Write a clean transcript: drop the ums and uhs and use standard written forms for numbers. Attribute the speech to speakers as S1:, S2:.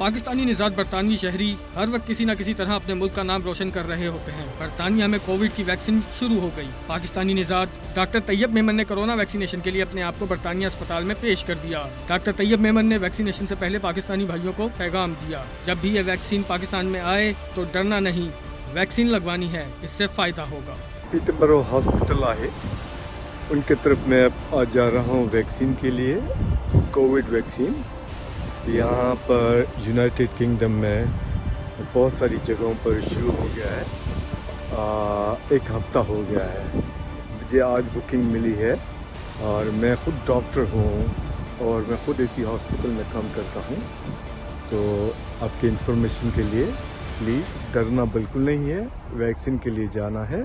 S1: पाकिस्तानी निजात बरतानवी शहरी हर वक्त किसी न किसी तरह अपने मुल्क का नाम रोशन कर रहे होते हैं। बरतानिया में कोविड की वैक्सीन शुरू हो गई। पाकिस्तानी निजात डॉक्टर तैयब मेमन ने कोरोना वैक्सीनेशन के लिए अपने आप को बरतानिया अस्पताल में पेश कर दिया। डॉक्टर तैयब मेमन ने वैक्सीनेशन से पहले पाकिस्तानी भाइयों को पैगाम दिया, जब भी ये वैक्सीन पाकिस्तान में आए तो डरना नहीं, वैक्सीन लगवानी है, इससे फायदा होगा।
S2: पीटरबरो हॉस्पिटल है, उनके तरफ मैं आज जा रहा हूँ वैक्सीन के लिए, कोविड वैक्सीन। यहाँ पर यूनाइटेड किंगडम में बहुत सारी जगहों पर शुरू हो गया है। एक हफ़्ता हो गया है, मुझे आज बुकिंग मिली है और मैं ख़ुद डॉक्टर हूँ और मैं ख़ुद इसी हॉस्पिटल में काम करता हूँ। तो आपके इंफॉर्मेशन के लिए प्लीज़ डरना बिल्कुल नहीं है, वैक्सीन के लिए जाना है।